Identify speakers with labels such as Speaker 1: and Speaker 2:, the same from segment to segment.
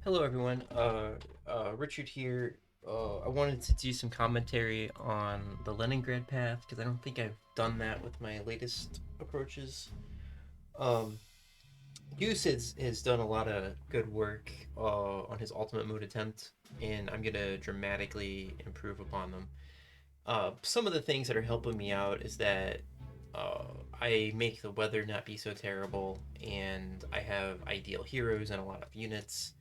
Speaker 1: Hello, everyone. Richard here. I wanted to do some commentary on the Leningrad path because I don't think I've done that with my latest approaches. Um, Goose has done a lot of good work on his ultimate mode attempt, and I'm gonna dramatically improve upon them. Some of the things that are helping me out is that uh, I make the weather not be so terrible, and I have ideal heroes and a lot of units,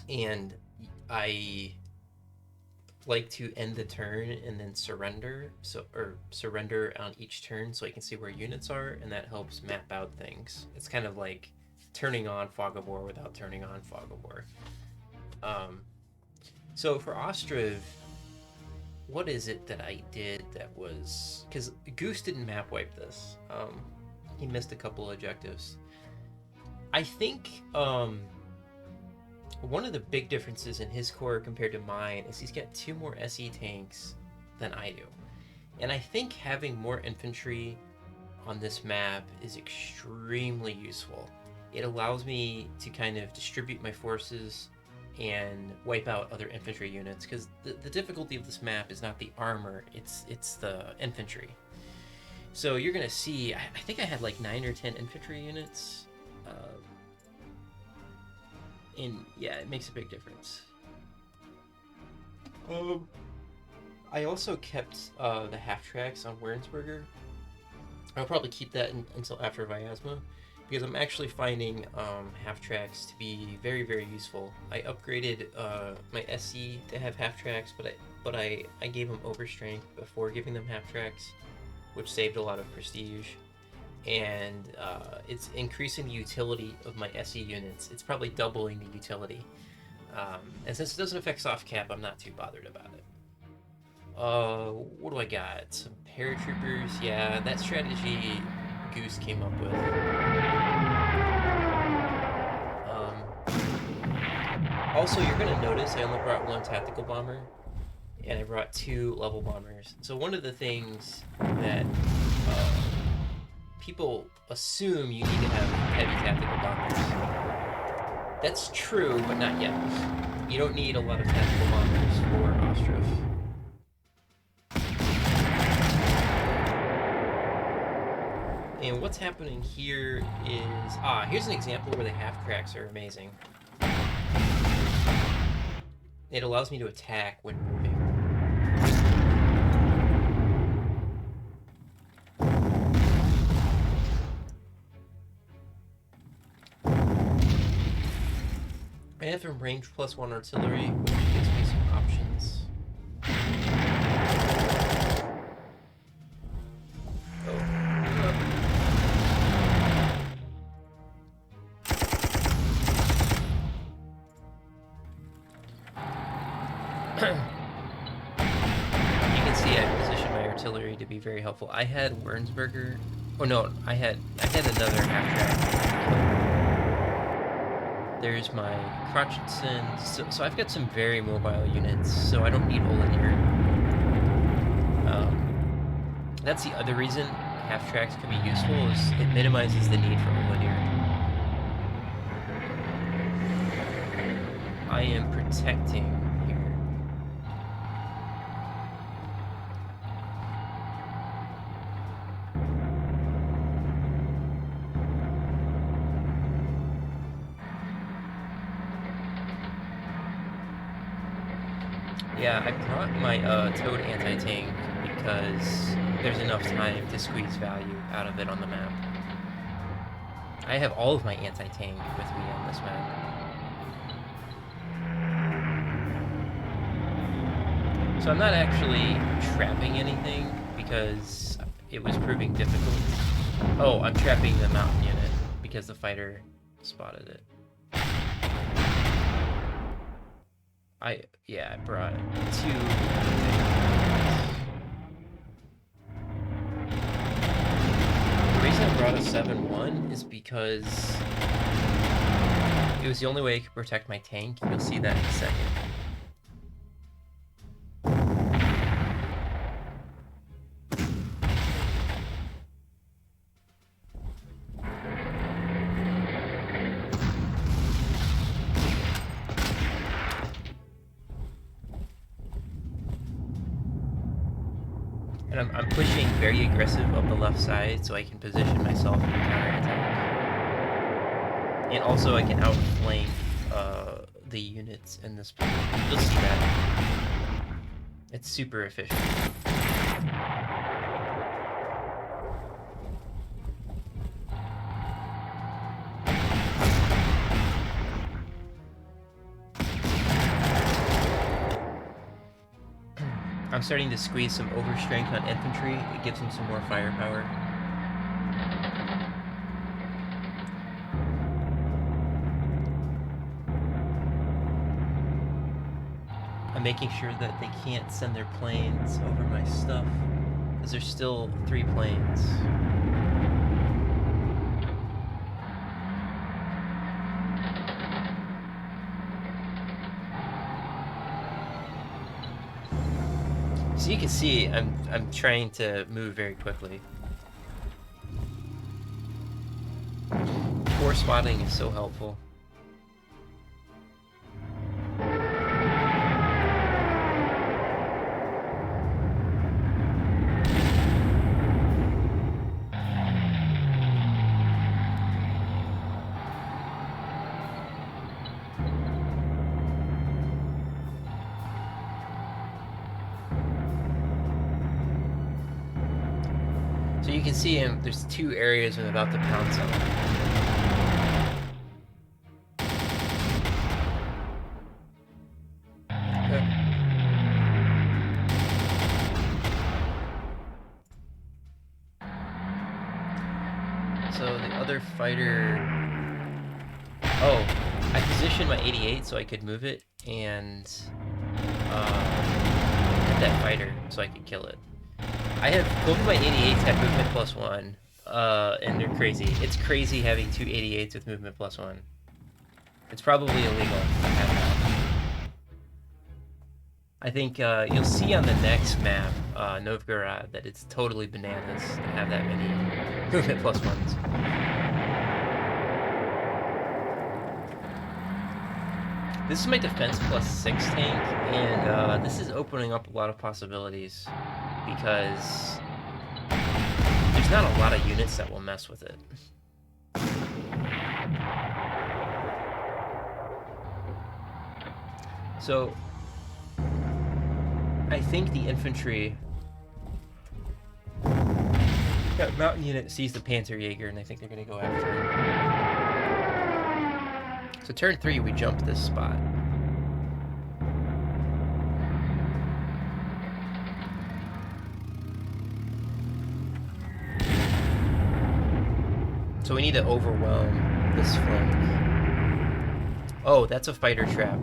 Speaker 1: and I like to end the turn and then surrender, or surrender on each turn so I can see where units are, and that helps map out things. It's kind of like turning on Fog of War without turning on Fog of War. um, so for Ostrov, what is it that I did that was because Goose didn't map wipe this. He missed a couple objectives. I think one of the big differences in his core compared to mine is he's got two more SE tanks than I do. And I think having more infantry on this map is extremely useful. It allows me to kind of distribute my forces and wipe out other infantry units, because the difficulty of this map is not the armor, it's the infantry. So you're gonna see, I think I had like 9 or 10 infantry units, and yeah, it makes a big difference. Um, I also kept the half tracks on Wernsberger. I'll probably keep that until after Vyazma, because I'm actually finding half tracks to be very, very useful. I upgraded my SC to have half tracks, but I gave them overstrength before giving them half tracks, which saved a lot of prestige. And it's increasing the utility of my SE units. It's probably doubling the utility. And since it doesn't affect soft cap, I'm not too bothered about it. What do I got? Some paratroopers. Yeah, that strategy Goose came up with. Also, you're gonna notice I only brought one tactical bomber, and I brought 2 level bombers. So one of the things that people assume you need to have heavy tactical bombers. That's true, but not yet. You don't need a lot of tactical bombers for Ostrov. And what's happening here is... here's an example where the half cracks are amazing. It allows me to attack when moving. I have some range +1 artillery, which gives me some options. You can see I positioned my artillery to be very helpful. I had Wernsberger. Oh no, I had another half track. There's my Krotchinson. So I've got some very mobile units, so I don't need Olenir. That's the other reason half tracks can be useful, is it minimizes the need for Olenir. I am protecting here. Yeah, I brought my Toad anti-tank because there's enough time to squeeze value out of it on the map. I have all of my anti-tank with me on this map. So I'm not actually trapping anything because it was proving difficult. Oh, I'm trapping the mountain unit because the fighter spotted it. I brought 2. The reason I brought a 7-1 is because it was the only way I could protect my tank. You'll see that in a second. I'm pushing very aggressive up the left side so I can position myself for counterattack. And also I can outflank the units in this position. You'll see that. It's super efficient. I'm starting to squeeze some overstrength on infantry. It gives them some more firepower. I'm making sure that they can't send their planes over my stuff, because there's still 3 planes. So you can see I'm trying to move very quickly. Force spotting is so helpful. So you can see there's 2 areas I'm about to pounce on. So the other fighter... Oh, I positioned my 88 so I could move it and hit that fighter so I could kill it. I have both of my 88s have movement +1, and they're crazy. It's crazy having 2 88s with movement +1. It's probably illegal to have that. I think you'll see on the next map, Novgorod, that it's totally bananas to have that many movement +1s. This is my defense +6 tank, and this is opening up a lot of possibilities, because there's not a lot of units that will mess with it. So I think the infantry... That mountain unit sees the Panzer Jaeger, and I think they're going to go after him. So turn 3, we jump this spot. So we need to overwhelm this flank. Oh, that's a fighter trap.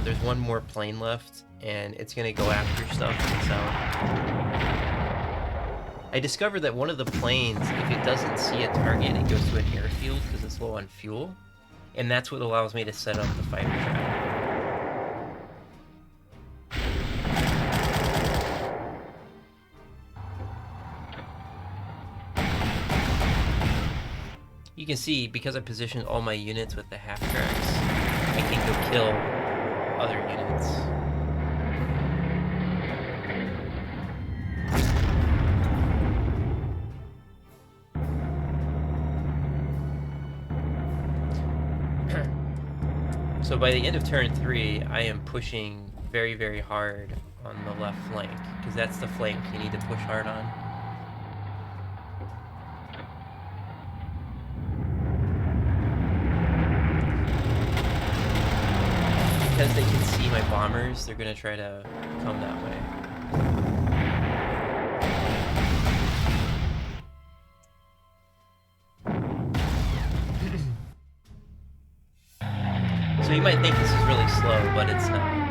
Speaker 1: There's one more plane left, and it's gonna go after stuff in the south. I discovered that one of the planes, if it doesn't see a target, it goes to an airfield because it's low on fuel, and that's what allows me to set up the fighter trap. You can see, because I positioned all my units with the half tracks, I can go kill other units. So by the end of turn 3, I am pushing very, very hard on the left flank, because that's the flank you need to push hard on. Because they can see my bombers, they're gonna try to come that way. So you might think this is really slow, but it's not.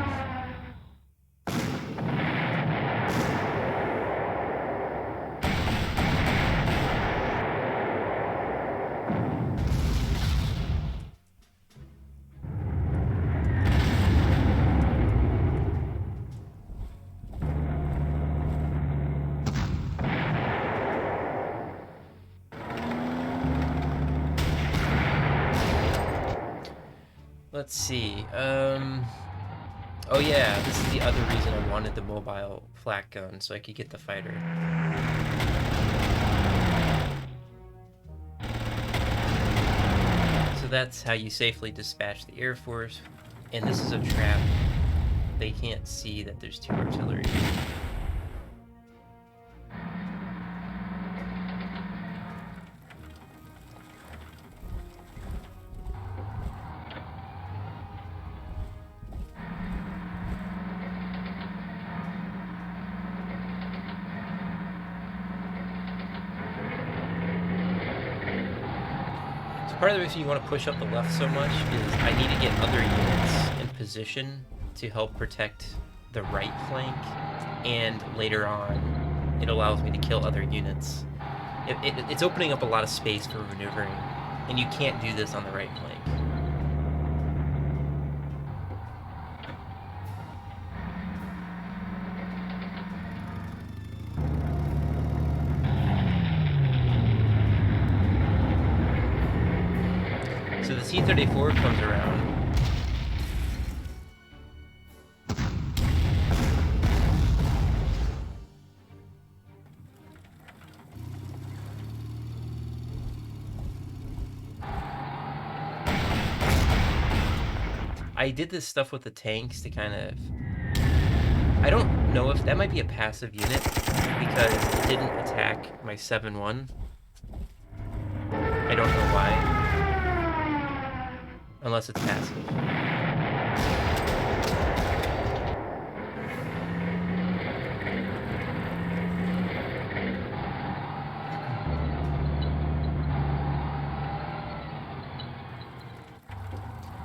Speaker 1: Let's see, Oh yeah, this is the other reason I wanted the mobile flak gun, so I could get the fighter. So that's how you safely dispatch the Air Force, and this is a trap. They can't see that there's 2 artillery. Part of the reason you want to push up the left so much is I need to get other units in position to help protect the right flank, and later on it allows me to kill other units. It's opening up a lot of space for maneuvering, and you can't do this on the right flank. So the T-34 comes around. I did this stuff with the tanks to kind of... I don't know if that might be a passive unit because it didn't attack my 7-1. I don't know why. Unless it's passive.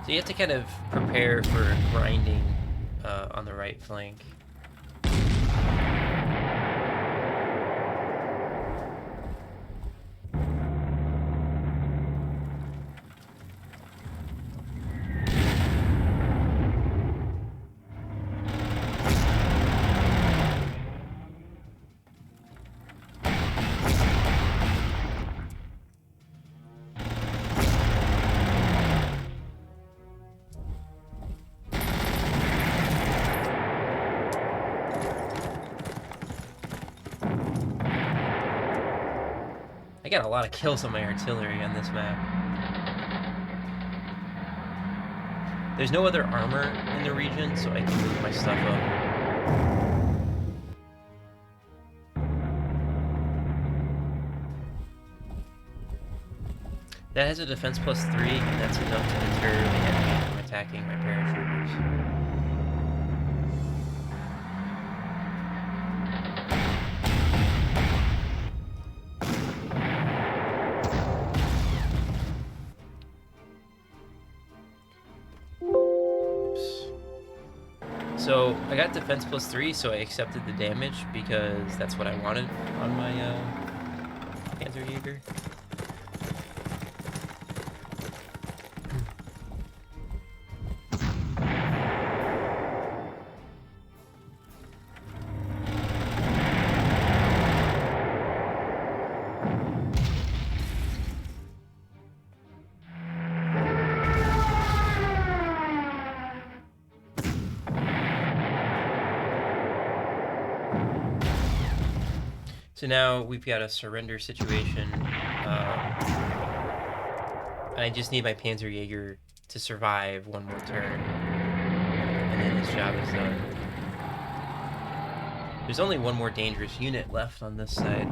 Speaker 1: So you have to kind of prepare for grinding on the right flank. I got a lot of kills on my artillery on this map. There's no other armor in the region, so I can move my stuff up. That has a defense +3, and that's enough to deter the enemy from attacking my paratroopers. So I got defense +3, so I accepted the damage because that's what I wanted on my Panzer Jaeger. So now we've got a surrender situation, and I just need my Panzer Jaeger to survive one more turn, and then this job is done. There's only one more dangerous unit left on this side.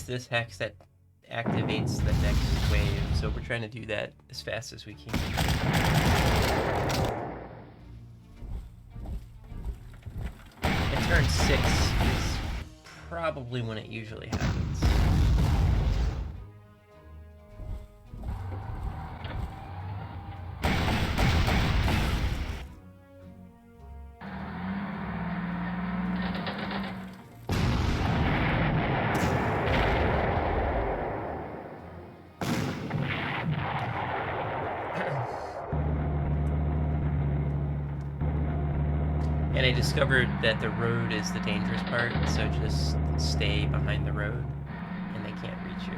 Speaker 1: This hex that activates the next wave, so we're trying to do that as fast as we can. And turn 6 is probably when it usually happens. And I discovered that the road is the dangerous part, so just stay behind the road and they can't reach you.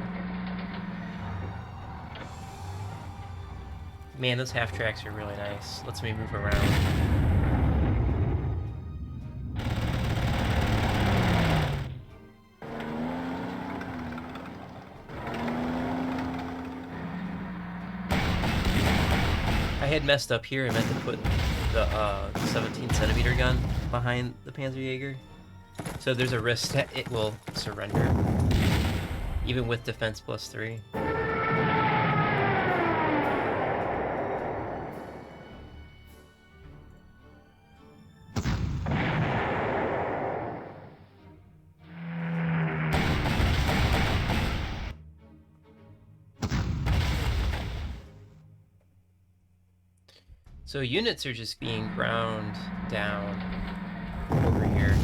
Speaker 1: Man, those half tracks are really nice. Lets me move around. I had messed up here. I meant to put the 17cm gun behind the Panzerjäger. So there's a risk that it will surrender, even with defense +3. So units are just being ground down over here.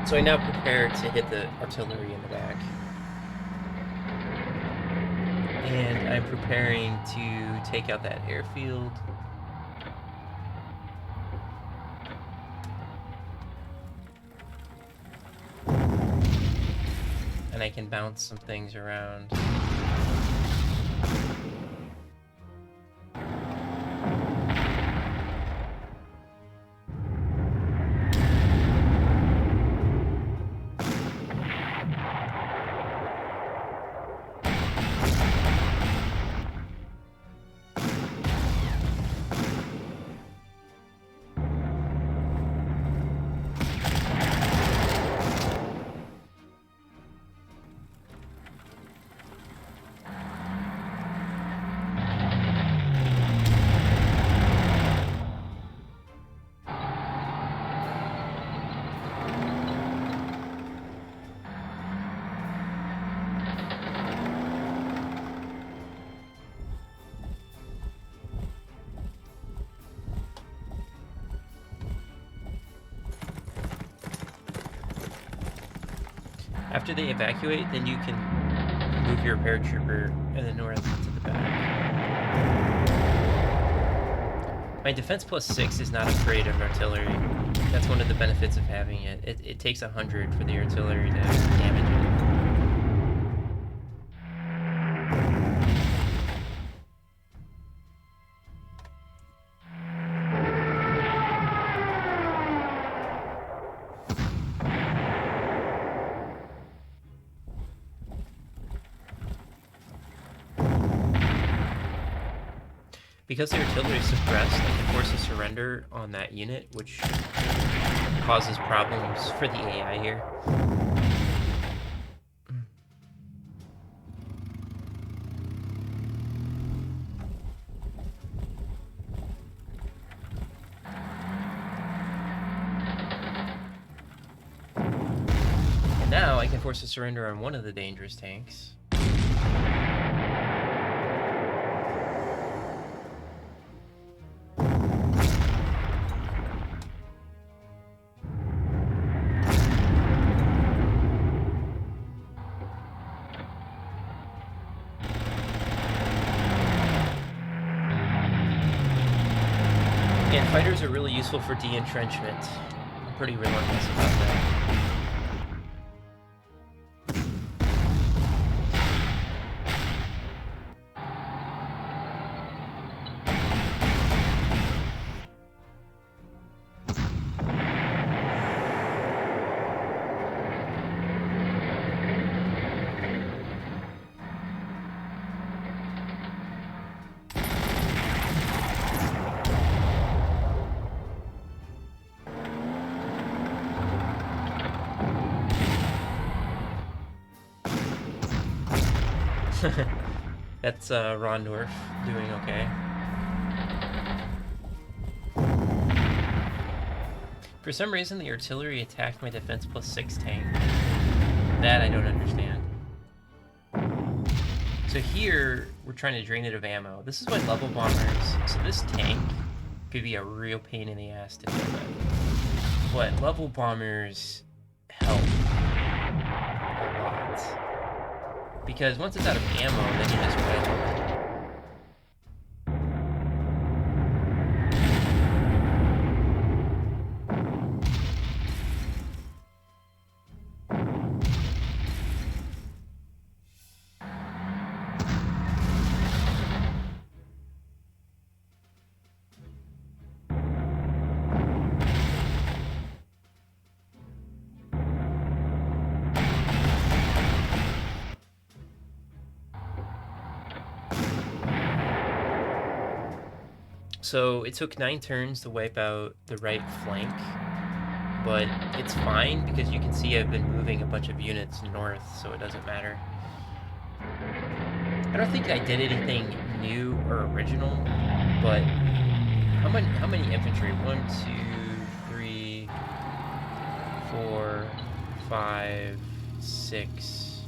Speaker 1: So I now prepare to hit the artillery in the back. And I'm preparing to take out that airfield. And I can bounce some things around. After they evacuate, then you can move your paratrooper in the north to the back. My defense +6 is not afraid of artillery. That's one of the benefits of having it. It takes 100 for the artillery to damage it. Because the artillery is suppressed, I can force a surrender on that unit, which causes problems for the AI here. And now I can force a surrender on one of the dangerous tanks. And fighters are really useful for de-entrenchment. I'm pretty relentless about that. That's Rondorf doing okay. For some reason, the artillery attacked my defense +6 tank. That I don't understand. So here, we're trying to drain it of ammo. This is why level bombers... So this tank could be a real pain in the ass to deal with. But level bombers help a lot. Because once it's out of ammo, then you just wait on it. So it took 9 turns to wipe out the right flank, but it's fine because you can see I've been moving a bunch of units north, so it doesn't matter. I don't think I did anything new or original, but how many infantry? 1, 2, 3, 4, 5, 6,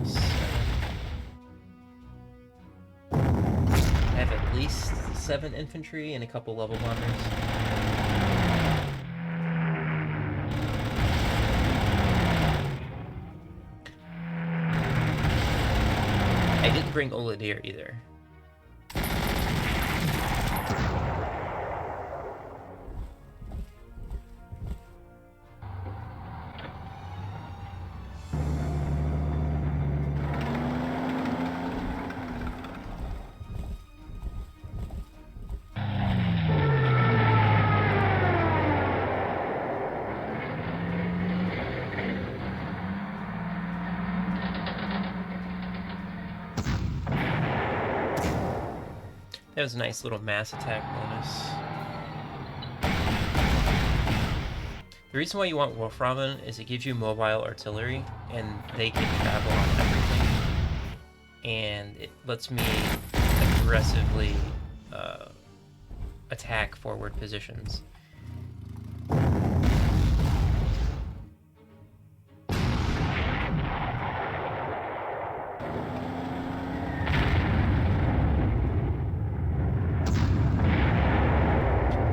Speaker 1: 7. I have at least 7 infantry and a couple level bombers. I didn't bring Oladir either. That was a nice little mass attack bonus. The reason why you want Wolfraven is it gives you mobile artillery, and they can travel on everything. And it lets me aggressively attack forward positions.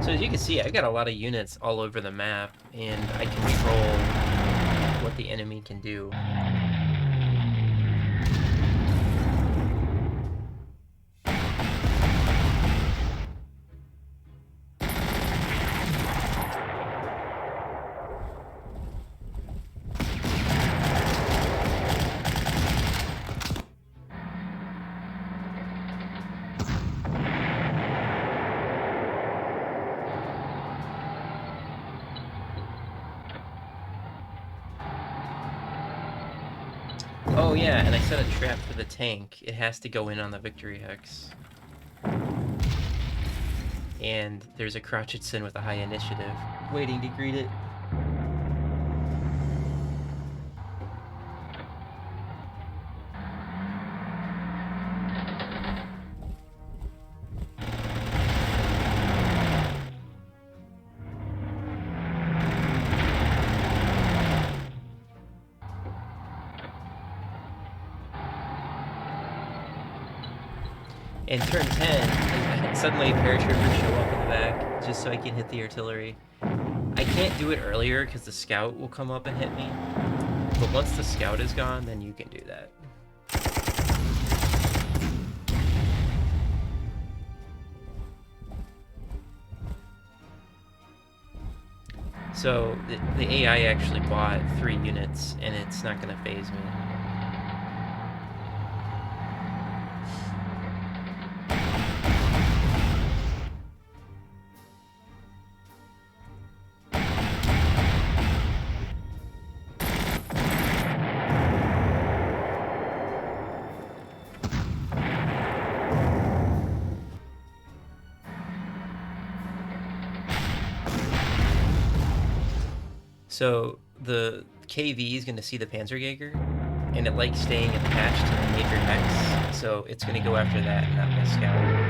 Speaker 1: So as you can see, I got a lot of units all over the map, and I control what the enemy can do. Oh yeah, and I set a trap for the tank. It has to go in on the victory hex. And there's a Crotchetson with a high initiative waiting to greet it. And turn 10, suddenly paratroopers show up in the back just so I can hit the artillery. I can't do it earlier because the scout will come up and hit me. But once the scout is gone, then you can do that. So the AI actually bought 3 units, and it's not going to phase me. So the KV is going to see the Panzerjäger, and it likes staying attached to the major hex, so it's going to go after that and not my scout.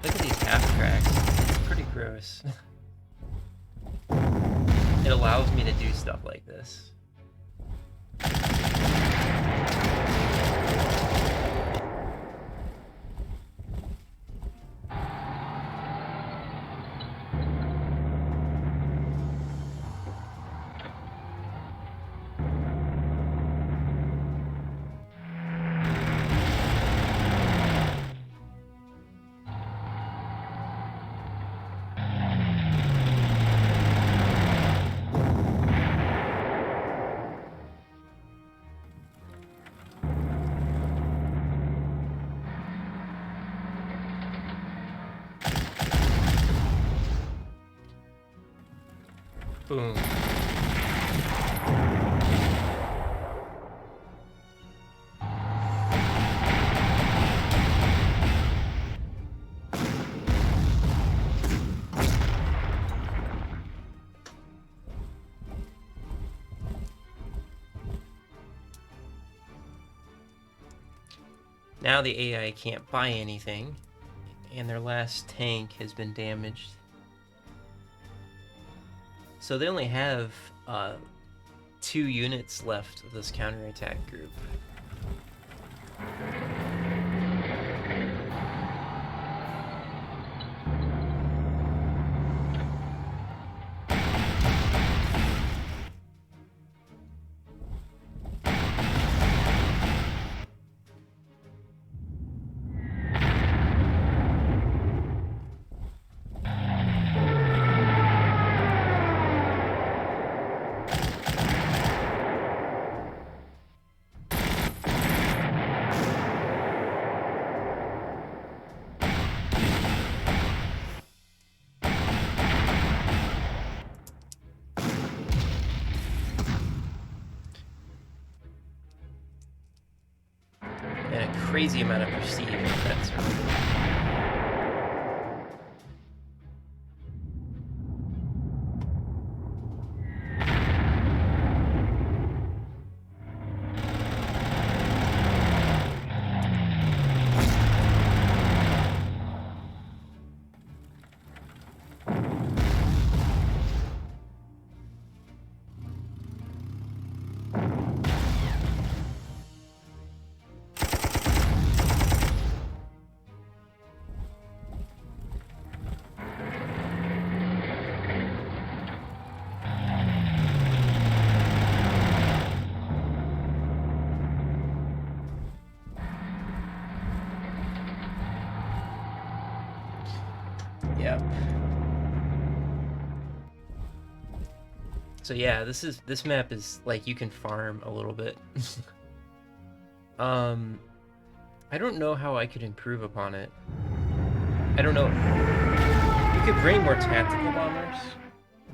Speaker 1: Look at these half tracks. It's pretty gross. It allows me to do stuff like this. Boom. Now the AI can't buy anything, and their last tank has been damaged. So they only have 2 units left of this counterattack group. And a crazy amount of prestige in that server. Yep. So yeah, this map is like you can farm a little bit. I don't know how I could improve upon it. I don't know. You could bring more tactical bombers,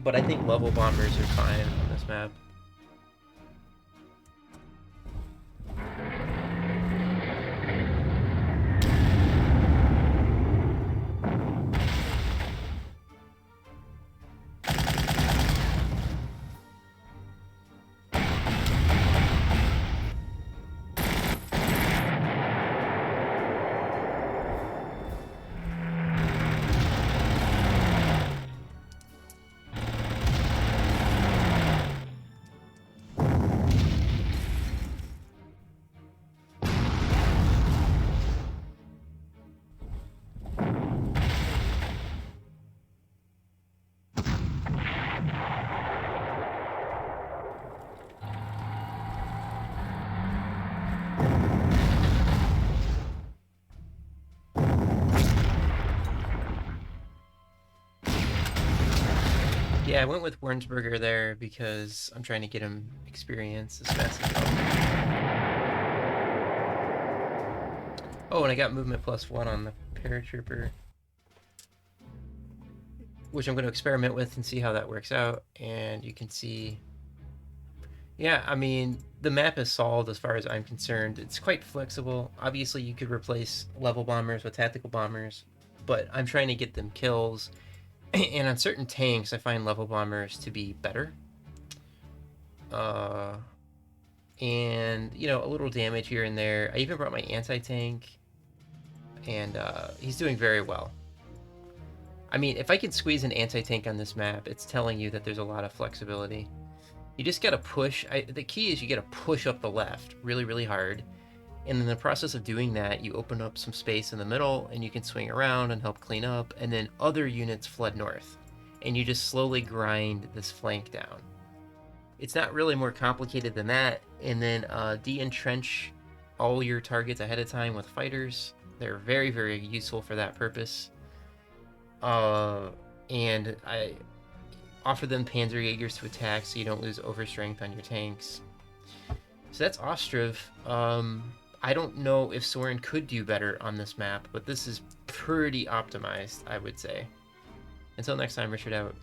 Speaker 1: but I think level bombers are fine on this map. Yeah, I went with Wernsberger there because I'm trying to get him experience as fast as possible. Oh, and I got movement +1 on the paratrooper, which I'm going to experiment with and see how that works out. And you can see, yeah, I mean, the map is solved as far as I'm concerned. It's quite flexible. Obviously, you could replace level bombers with tactical bombers, but I'm trying to get them kills. And on certain tanks, I find level bombers to be better. And, you know, a little damage here and there. I even brought my anti-tank, and he's doing very well. I mean, if I can squeeze an anti-tank on this map, it's telling you that there's a lot of flexibility. You just gotta push. The key is you gotta push up the left really, really hard. And in the process of doing that, you open up some space in the middle, and you can swing around and help clean up, and then other units flood north. And you just slowly grind this flank down. It's not really more complicated than that. And then de-entrench all your targets ahead of time with fighters. They're very, very useful for that purpose. And I offer them Panzerjägers to attack so you don't lose overstrength on your tanks. So that's Ostrov. I don't know if Soren could do better on this map, but this is pretty optimized, I would say. Until next time, Richard out.